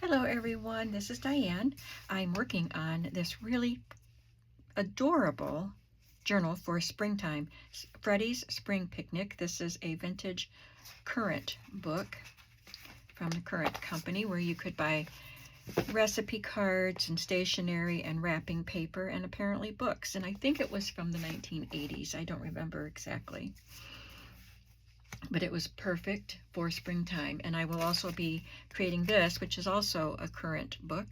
Hello everyone, this is Diane. I'm working on this really adorable journal for springtime. Freddy's Spring Picnic. This is a vintage Current book from the Current company where you could buy recipe cards and stationery and wrapping paper and apparently books. And I think it was from the 1980s. I don't remember exactly. But it was perfect for springtime. And I will also be creating this, which is also a Current book.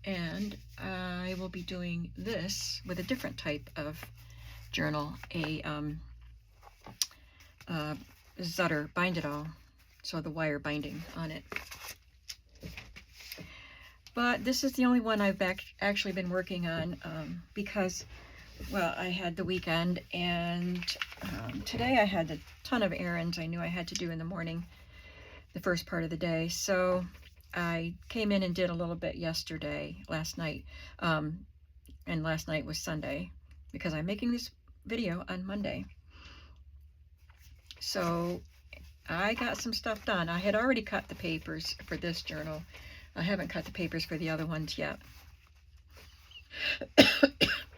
And I will be doing this with a different type of journal, a Zutter bind it all, so the wire binding on it. But this is the only one I've actually been working on because, well, I had the weekend, and today I had a ton of errands I knew I had to do in the morning, the first part of the day. So I came in and did a little bit last night, and last night was Sunday because I'm making this video on Monday. So I got some stuff done. I had already cut the papers for this journal. I haven't cut the papers for the other ones yet.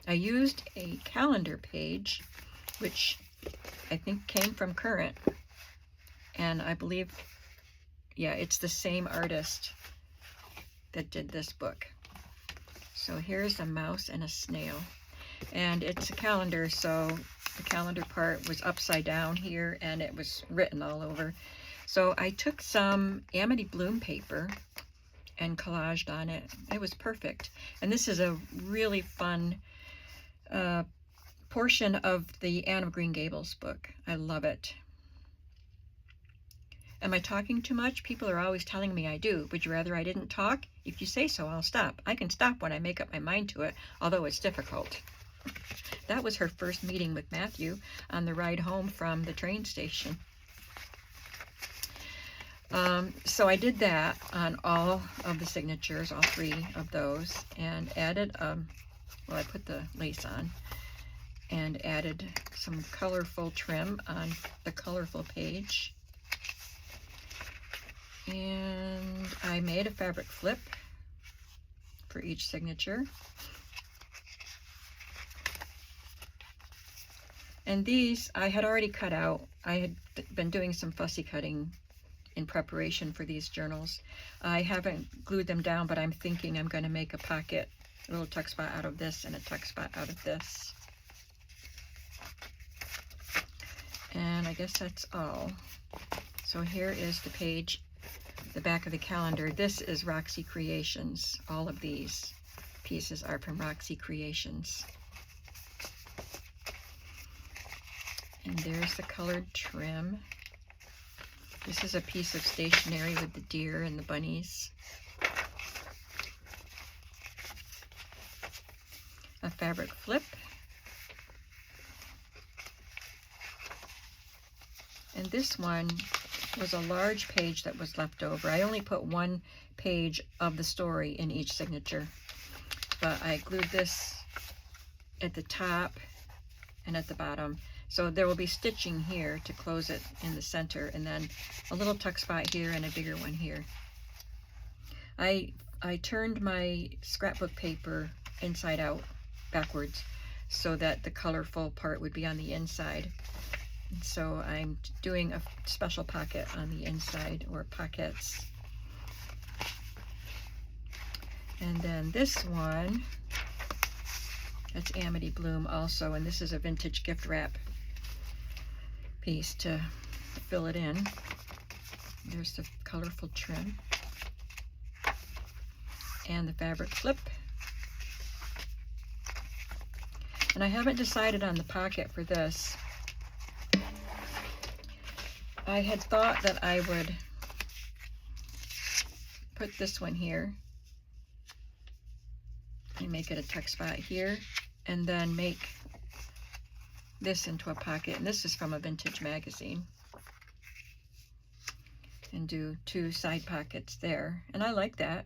I used a calendar page, which I think came from Current, and I believe, yeah, it's the same artist that did this book. So here's a mouse and a snail, and it's a calendar, so the calendar part was upside down here and it was written all over. So I took some Amity Bloom paper and collaged on it. It was perfect. And this is a really fun portion of the Anne of Green Gables book. I love it. Am I talking too much? People are always telling me I do. Would you rather I didn't talk? If you say so, I'll stop. I can stop when I make up my mind to it, although it's difficult. That was her first meeting with Matthew on the ride home from the train station. So I did that on all of the signatures, all three of those, and added, well, I put the lace on, and added some colorful trim on the colorful page. And I made a fabric flip for each signature. And these I had already cut out. I had been doing some fussy cutting in preparation for these journals. I haven't glued them down, but I'm thinking I'm going to make a pocket, a little tuck spot out of this and a tuck spot out of this. And I guess that's all. So here is the page, the back of the calendar. This is Roxy Creations. All of these pieces are from Roxy Creations. And there's the colored trim. This is a piece of stationery with the deer and the bunnies. A fabric flip. And this one was a large page that was left over. I only put one page of the story in each signature, but I glued this at the top and at the bottom. So there will be stitching here to close it in the center, and then a little tuck spot here and a bigger one here. I turned my scrapbook paper inside out, backwards, so that the colorful part would be on the inside. And so I'm doing a special pocket on the inside, or pockets. And then this one, that's Amity Bloom also, and this is a vintage gift wrap piece to fill it in. There's the colorful trim and the fabric flip. And I haven't decided on the pocket for this. I had thought that I would put this one here and make it a tuck spot here, and then make this into a pocket. And this is from a vintage magazine. And do two side pockets there. And I like that.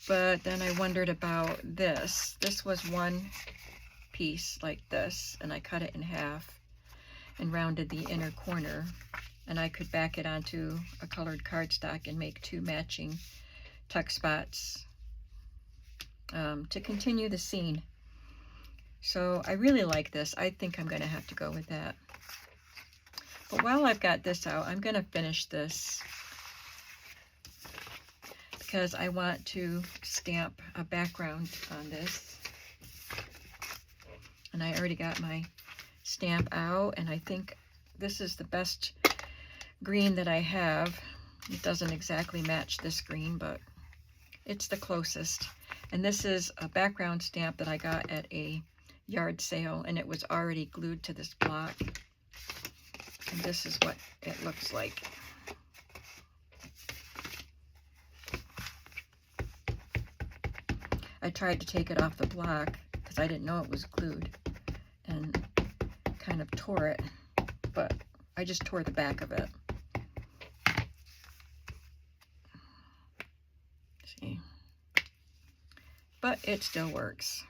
But then I wondered about this. This was one piece like this, and I cut it in half and rounded the inner corner. and I could back it onto a colored cardstock and make 2 matching tuck spots to continue the scene. So I really like this. I think I'm going to have to go with that. But while I've got this out, I'm going to finish this because I want to stamp a background on this. And I already got my stamp out, and I think this is the best green that I have. It doesn't exactly match this green, but it's the closest. And this is a background stamp that I got at a yard sale, and it was already glued to this block. And this is what it looks like. I tried to take it off the block because I didn't know it was glued, and kind of tore it, but I just tore the back of it. See? But it still works.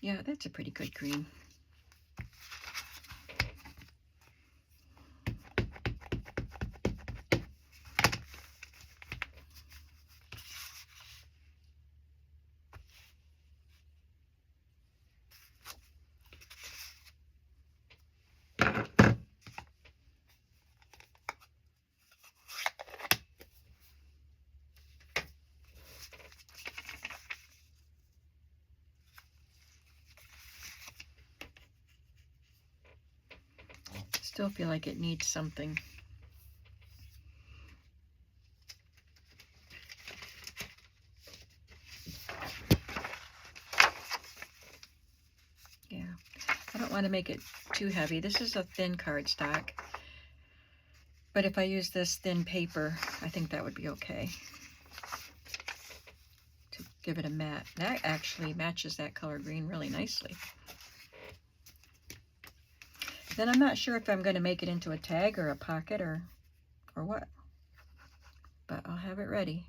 Yeah, that's a pretty good green. Still feel like it needs something. Yeah, I don't want to make it too heavy. This is a thin cardstock, but if I use this thin paper, I think that would be okay to give it a matte. That actually matches that color green really nicely. Then I'm not sure if I'm going to make it into a tag or a pocket or what, but I'll have it ready.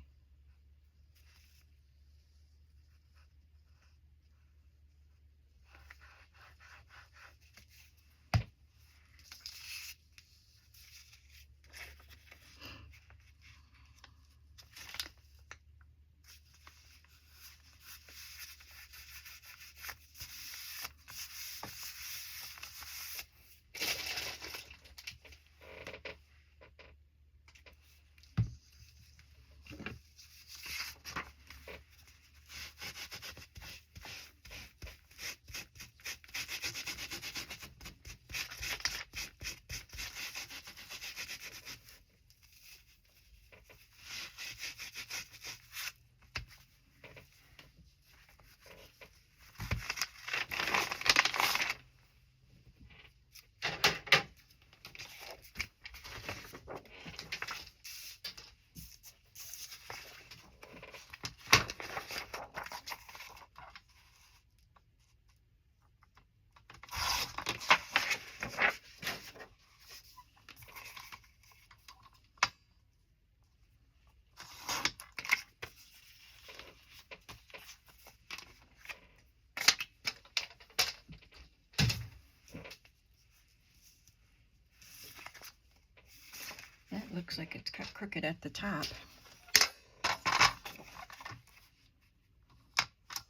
That looks like it's cut crooked at the top.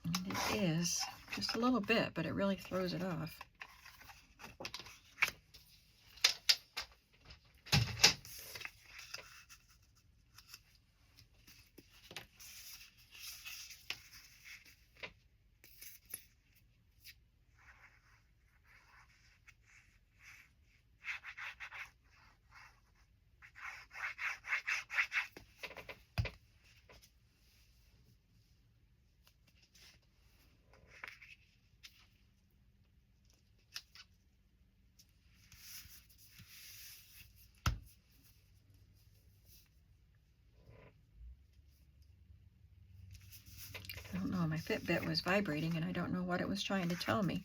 And it is, just a little bit, but it really throws it off. I don't know, my Fitbit was vibrating and I don't know what it was trying to tell me.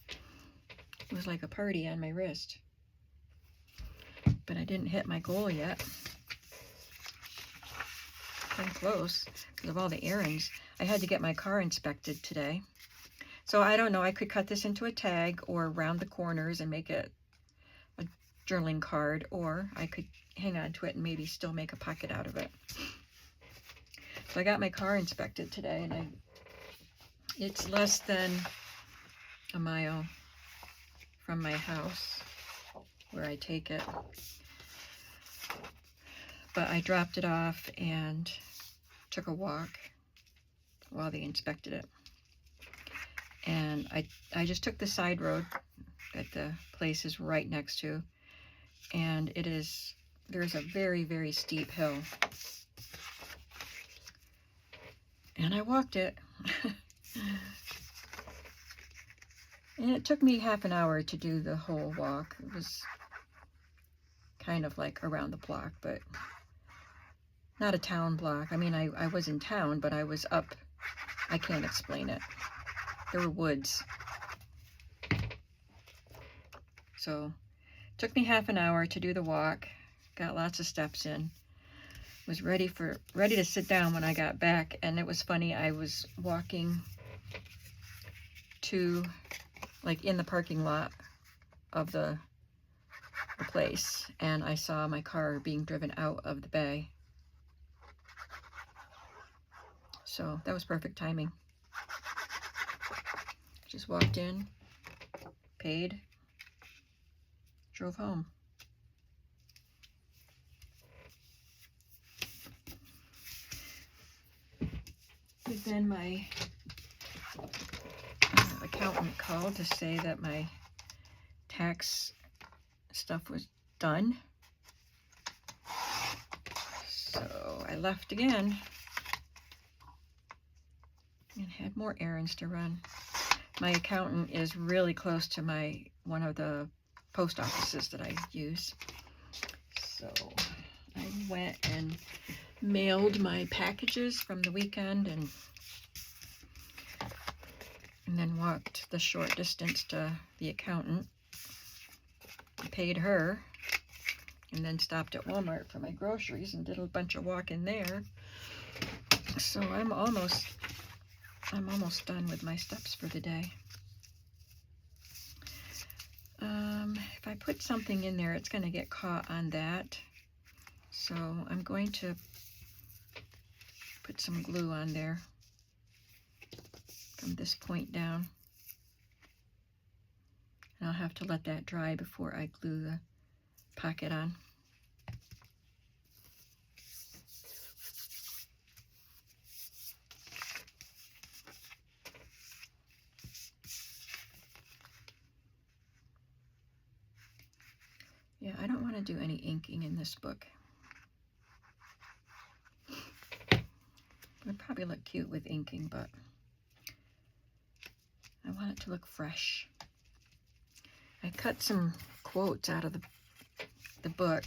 It was like a party on my wrist. but I didn't hit my goal yet. Came close because of all the errands. I had to get my car inspected today. So I don't know, I could cut this into a tag or round the corners and make it a journaling card, or I could hang on to it and maybe still make a pocket out of it. So I got my car inspected today, and it's less than a mile from my house where I take it. But I dropped it off and took a walk while they inspected it. And I just took the side road that the place is right next to, and there's a very, very steep hill. And I walked it. And it took me half an hour to do the whole walk. It was kind of like around the block, but not a town block. I mean, I was in town, but I was up. I can't explain it. There were woods. So it took me half an hour to do the walk. Got lots of steps in. Was ready to sit down when I got back, and it was funny. I was walking to, like, in the parking lot of the place, and I saw my car being driven out of the bay. So that was perfect timing. Just walked in, paid, drove home. But then my accountant called to say that my tax stuff was done. So I left again and had more errands to run. My accountant is really close to one of the post offices that I use. So I went and mailed my packages from the weekend, and then walked the short distance to the accountant, paid her, and then stopped at Walmart for my groceries and did a bunch of walking there. So I'm almost done with my steps for the day. If I put something in there, it's going to get caught on that. So I'm going to put some glue on there from this point down. And I'll have to let that dry before I glue the pocket on. Yeah, I don't want to do any inking in this book. It would probably look cute with inking, but I want it to look fresh. I cut some quotes out of the book,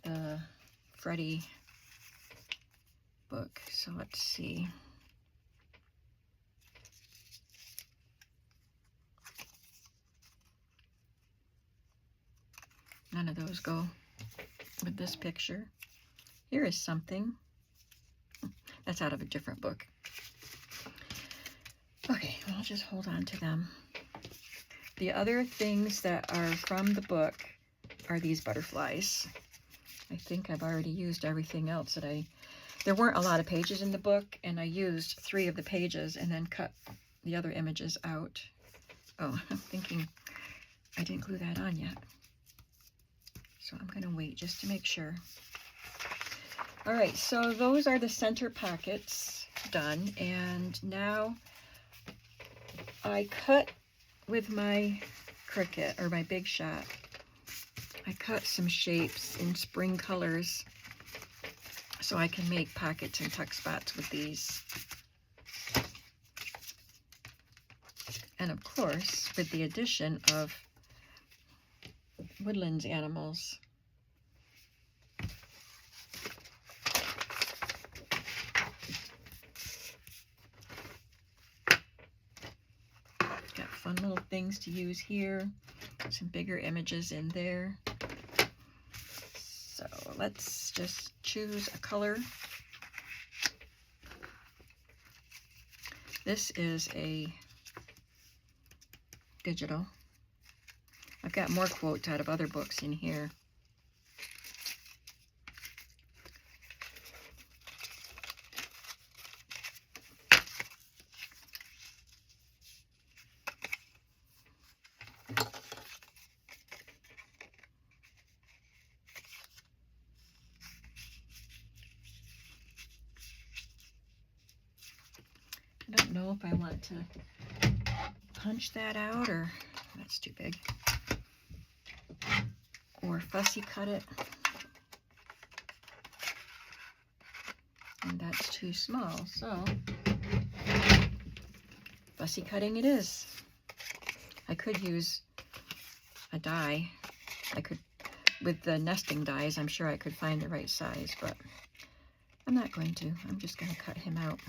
the Freddie book. So let's see. None of those go with this picture. Here is something. That's out of a different book. Okay, I'll just hold on to them. The other things that are from the book are these butterflies. I think I've already used everything else that there weren't a lot of pages in the book, and I used 3 of the pages and then cut the other images out. Oh, I'm thinking I didn't glue that on yet. So I'm going to wait just to make sure. All right, so those are the center pockets done. And now I cut with my Cricut, or my Big Shot. I cut some shapes in spring colors so I can make pockets and tuck spots with these. And of course, with the addition of Woodlands animals. Got fun little things to use here. Some bigger images in there. let's just choose a color. This is a digital. I've got more quotes out of other books in here. I don't know if I want to punch that out, or that's too big, or fussy cut it, and that's too small, so fussy cutting it is. I could use a die. I could, with the nesting dies, I'm sure I could find the right size, but I'm not going to. I'm just going to cut him out.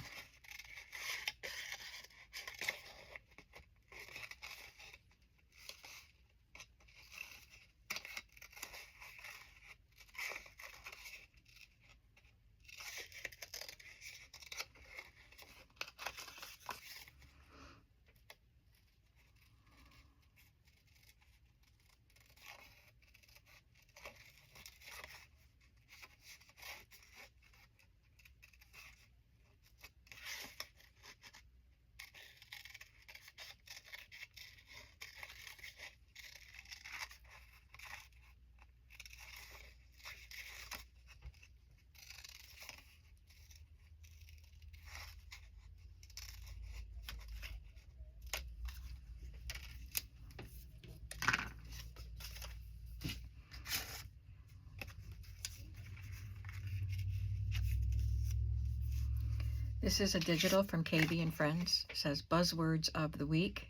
This is a digital from KB and Friends. It says buzzwords of the week: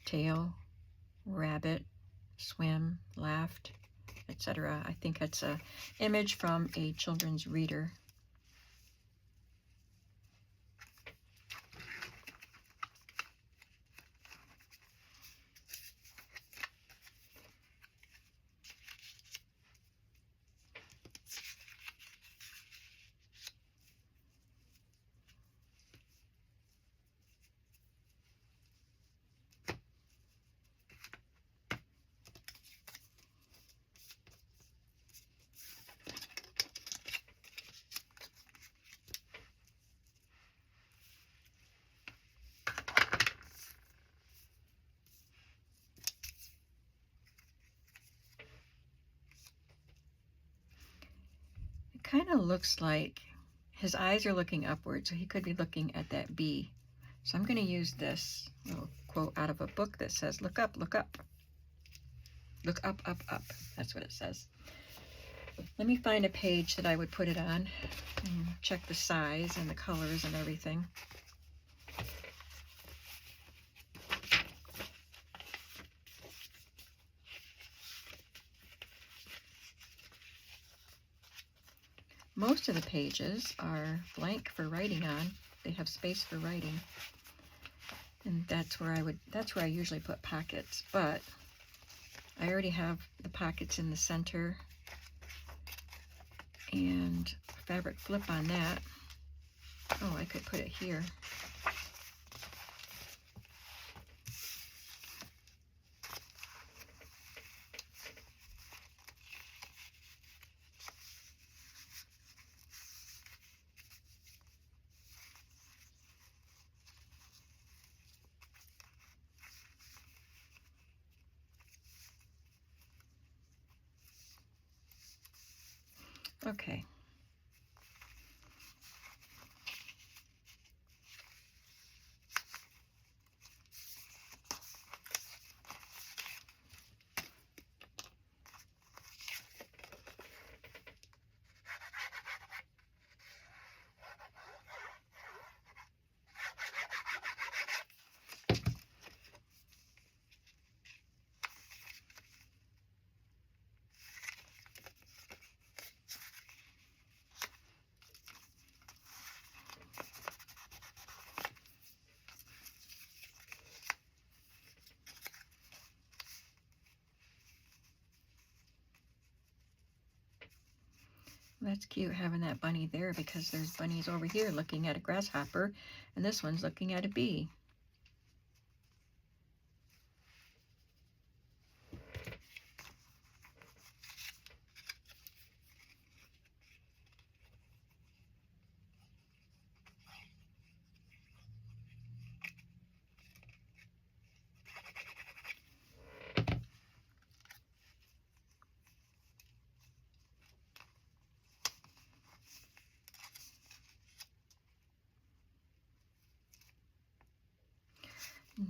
tail, rabbit, swim, laughed, etc. I think it's an image from a children's reader. Kind of looks like his eyes are looking upward, so he could be looking at that bee. So I'm going to use this little quote out of a book that says, look up, look up. Look up, up, up. That's what it says. Let me find a page that I would put it on and check the size and the colors and everything. Most of the pages are blank for writing on. They have space for writing. And that's where I usually put pockets, but I already have the pockets in the center and fabric flip on that. Oh, I could put it here. Okay. That's cute having that bunny there, because there's bunnies over here looking at a grasshopper, and this one's looking at a bee.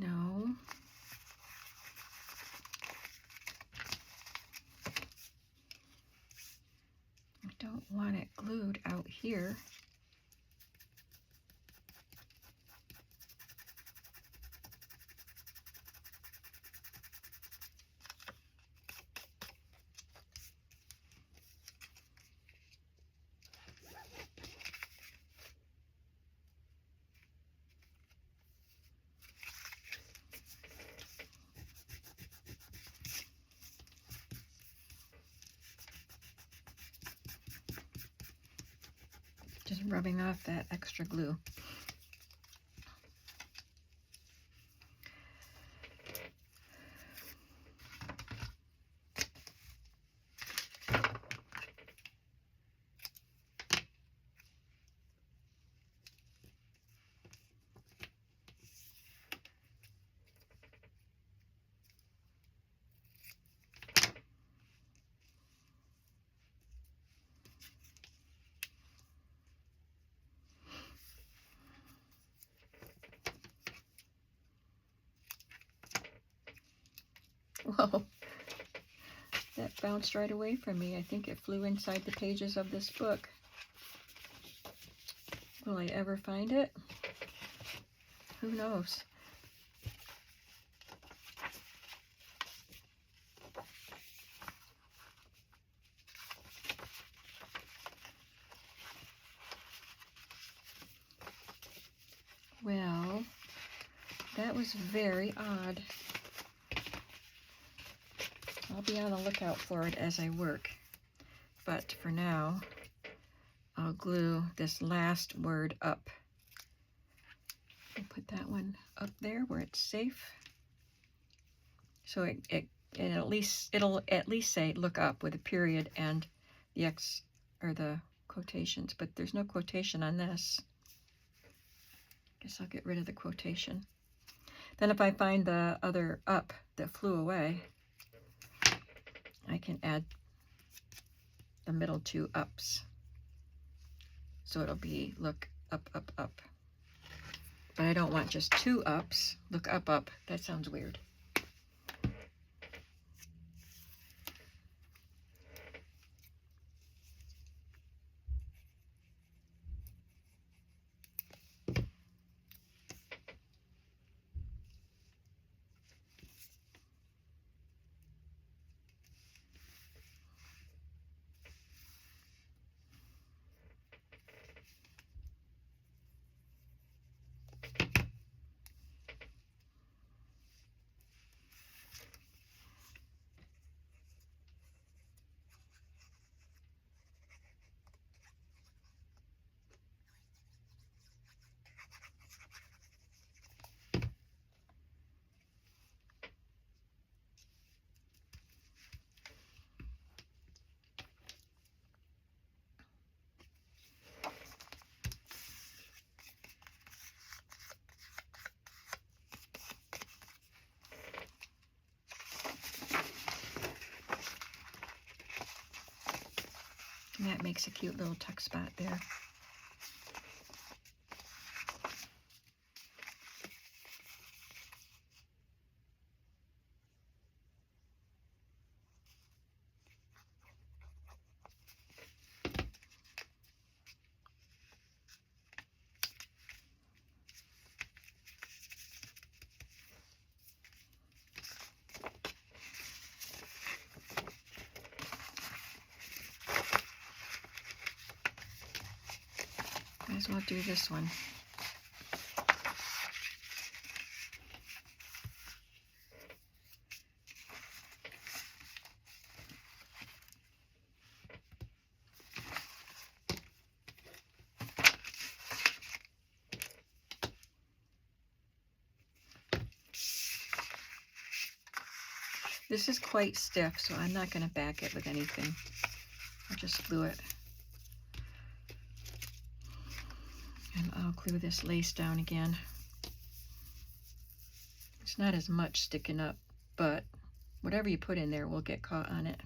No. I don't want it glued out here. Just rubbing off that extra glue. Whoa, that bounced right away from me. I think it flew inside the pages of this book. Will I ever find it? Who knows? Well, that was very odd. I'll be on the lookout for it as I work. But for now, I'll glue this last word up. I'll put that one up there where it's safe. So it'll at least say look up with a period and the X or the quotations, but there's no quotation on this. Guess I'll get rid of the quotation. Then if I find the other up that flew away, I can add the middle two ups. So it'll be look up, up, up. But I don't want just two ups. Look up, up. That sounds weird. And that makes a cute little tuck spot there. Might as well do this one. This is quite stiff, so I'm not going to back it with anything. I just glue it. And I'll glue this lace down again. It's not as much sticking up, but whatever you put in there will get caught on it.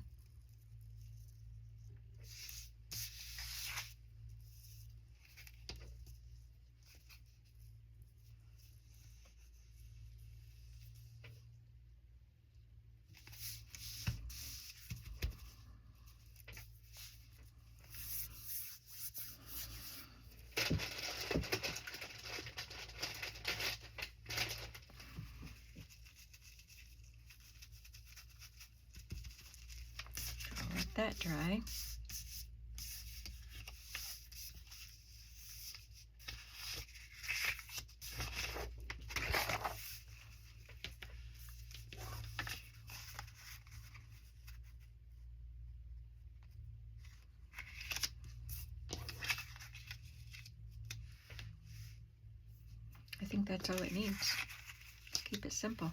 Let that dry. I think that's all it needs. Keep it simple.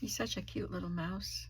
He's such a cute little mouse.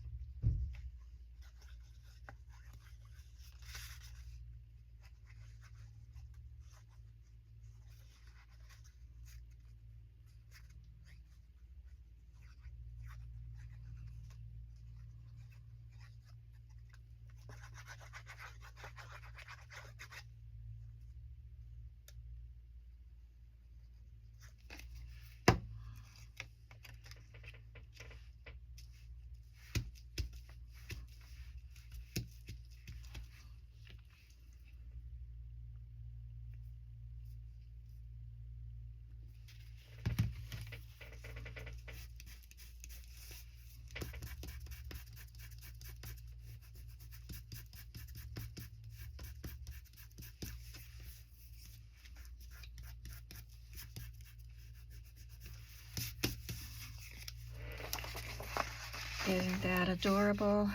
Isn't that adorable?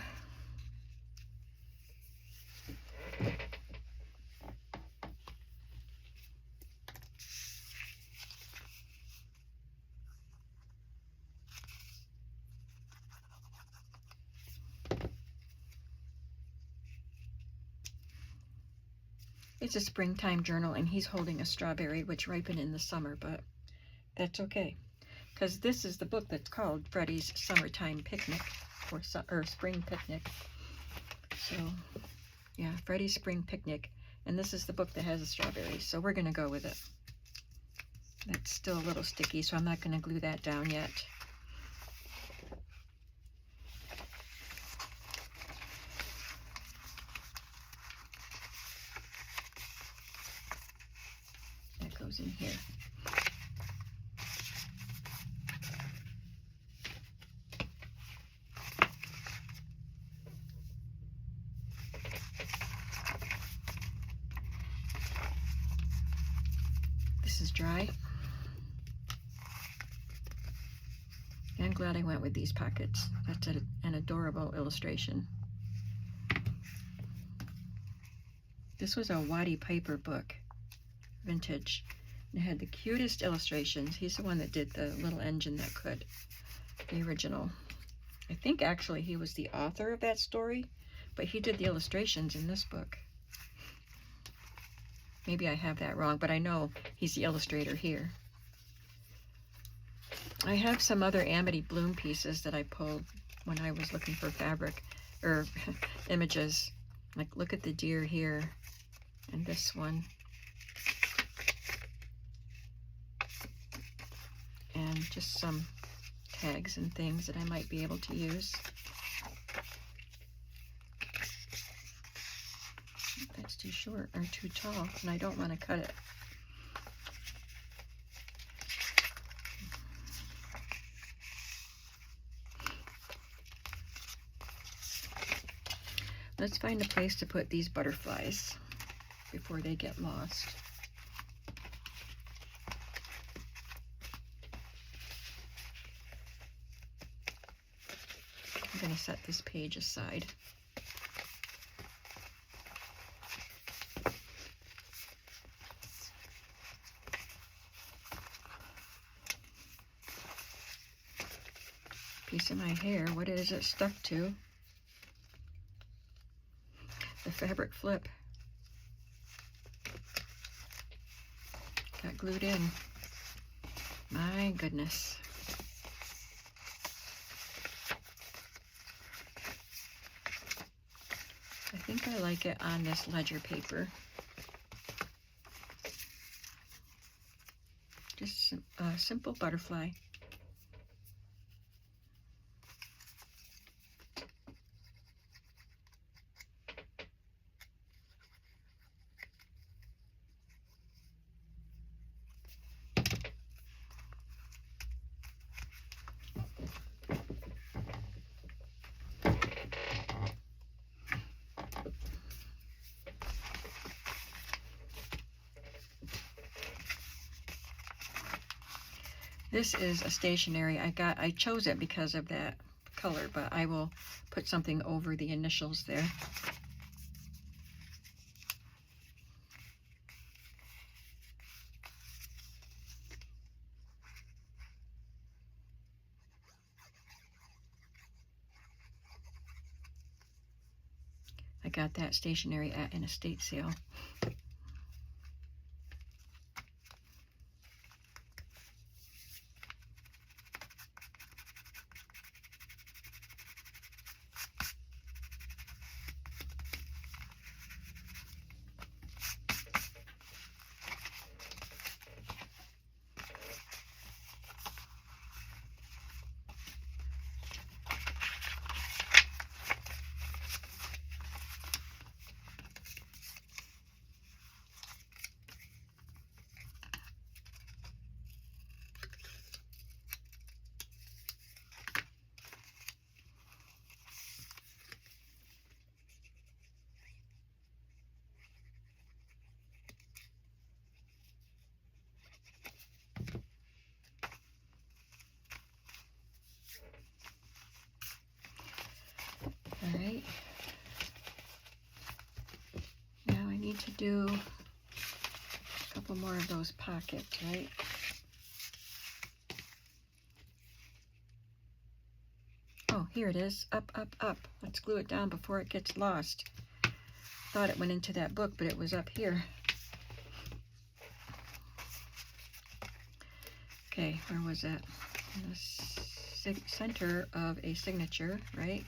It's a springtime journal, and he's holding a strawberry, which ripened in the summer, but that's okay. Because this is the book that's called Freddie's Summertime Picnic, or Spring Picnic. So, yeah, Freddie's Spring Picnic. And this is the book that has the strawberries, so we're going to go with it. That's still a little sticky, so I'm not going to glue that down yet. That goes in here. This is dry. I'm glad I went with these pockets. That's an adorable illustration. This was a Waddy Piper book, vintage. It had the cutest illustrations. He's the one that did the little engine that could, the original. I think actually he was the author of that story, but he did the illustrations in this book. Maybe I have that wrong, but I know he's the illustrator here. I have some other Amity Bloom pieces that I pulled when I was looking for fabric or images. Like, look at the deer here and this one. And just some tags and things that I might be able to use. That's too short or too tall, and I don't want to cut it. Let's find a place to put these butterflies before they get lost. I'm going to set this page aside. Piece of my hair, what is it stuck to? The fabric flip. Got glued in. My goodness. I think I like it on this ledger paper. Just a simple butterfly. This is a stationery I chose it because of that color, but I will put something over the initials there. I got that stationery at an estate sale. All right. Now I need to do a couple more of those pockets, right? Oh, here it is. Up, up, up. Let's glue it down before it gets lost. Thought it went into that book, but it was up here. Okay, where was that? In the center of a signature, right?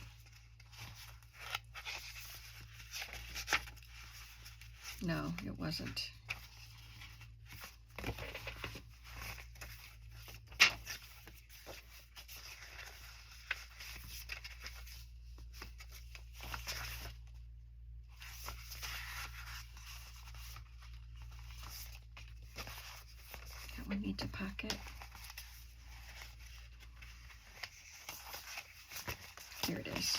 No, it wasn't. That one needs a pocket. Here it is.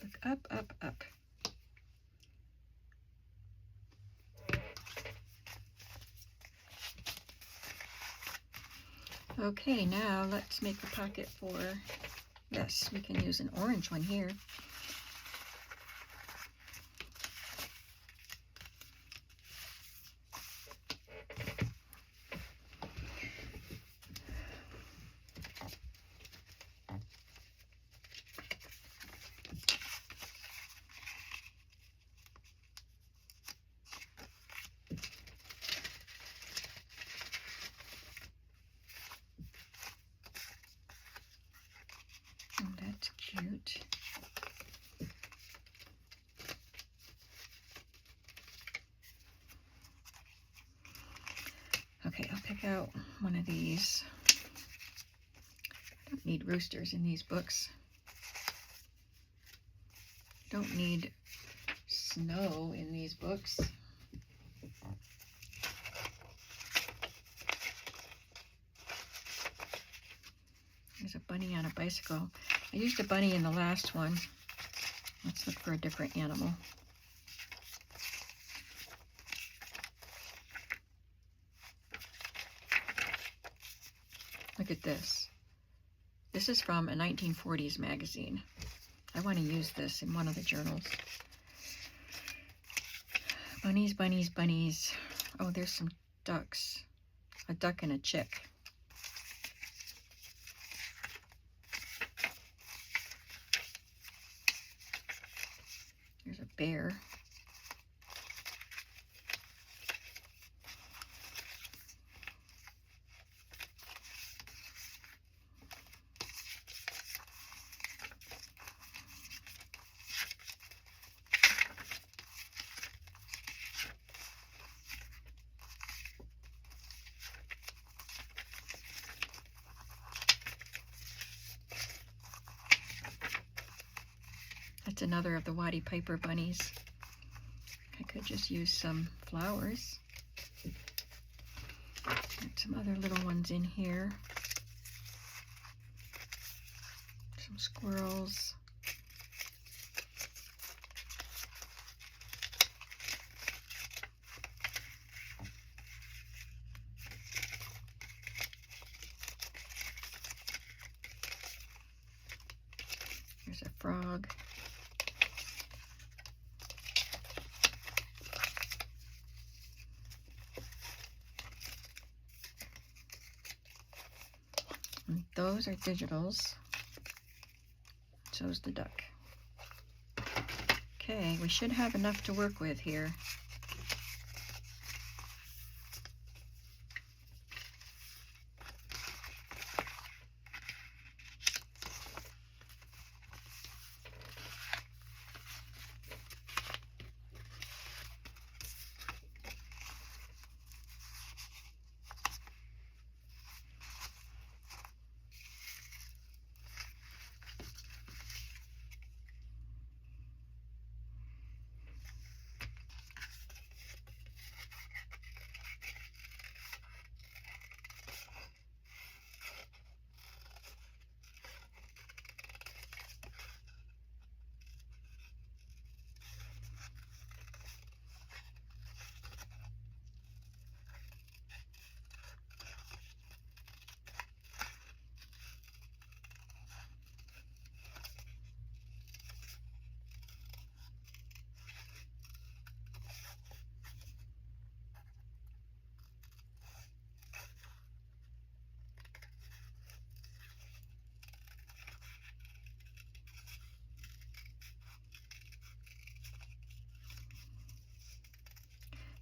Look up, up, up. Okay, now let's make a pocket for this. We can use an orange one here. Oh, that's cute. Okay, I'll pick out one of these. I don't need roosters in these books. Don't need snow in these books. There's a bunny on a bicycle. I used a bunny in the last one. Let's look for a different animal. Look at this. This is from a 1940s magazine. I want to use this in one of the journals. Bunnies, bunnies, bunnies. Oh, there's some ducks. A duck and a chick. There's a bear. That's another of the Waddy Piper bunnies. I could just use some flowers. And some other little ones in here. Some squirrels. There's a frog. And those are digitals. So's the duck. Okay, we should have enough to work with here.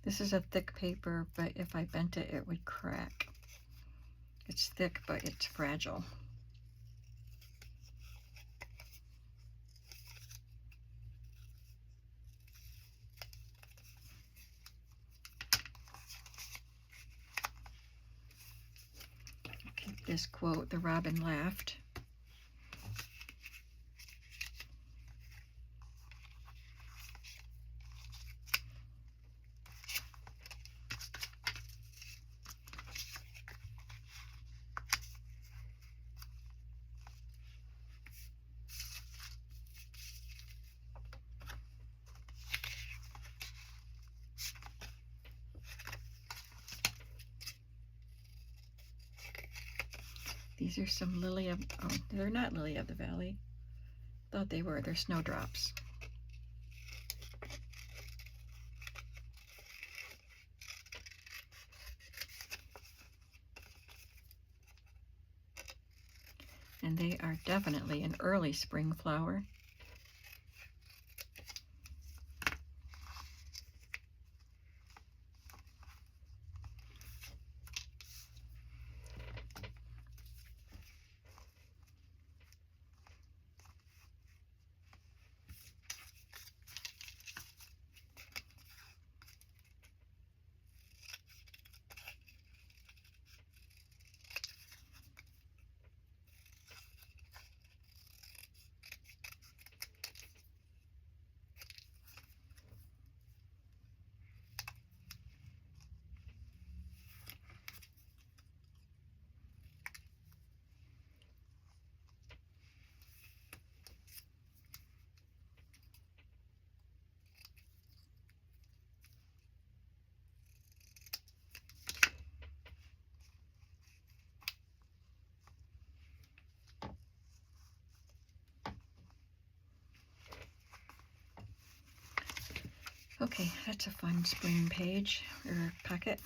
This is a thick paper, but if I bent it, it would crack. It's thick, but it's fragile. I'll keep this quote, "The robin laughed." These are some lily of, oh, they're not lily of the valley. Thought they were, they're snowdrops. And they are definitely an early spring flower. Okay, that's a fun spring page or pocket.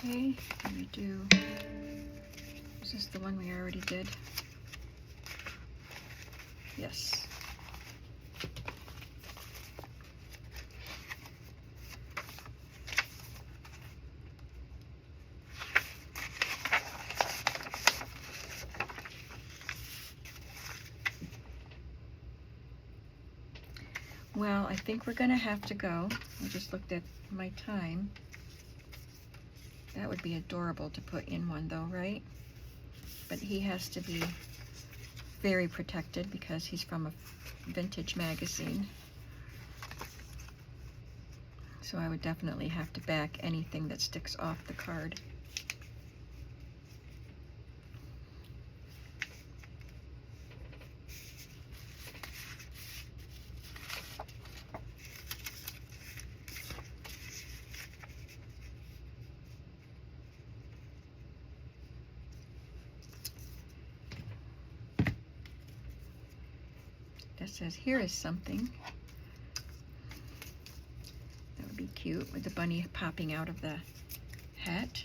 Okay, let me do, is this the one we already did? Yes. Well, I think we're gonna have to go. I just looked at my time. That would be adorable to put in one though, right? But he has to be very protected because he's from a vintage magazine. So I would definitely have to back anything that sticks off the card. That says, here is something. That would be cute with the bunny popping out of the hat.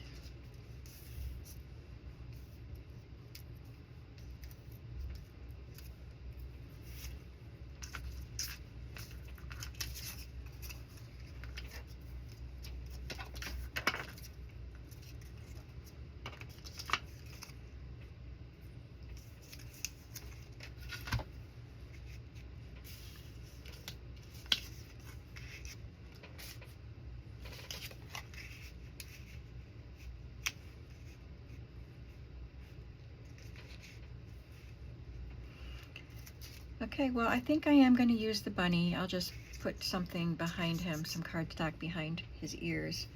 Okay, well, I think I am going to use the bunny. I'll just put something behind him, some cardstock behind his ears,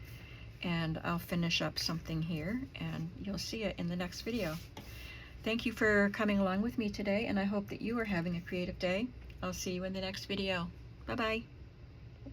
and I'll finish up something here, and you'll see it in the next video. Thank you for coming along with me today, and I hope that you are having a creative day. I'll see you in the next video. Bye-bye.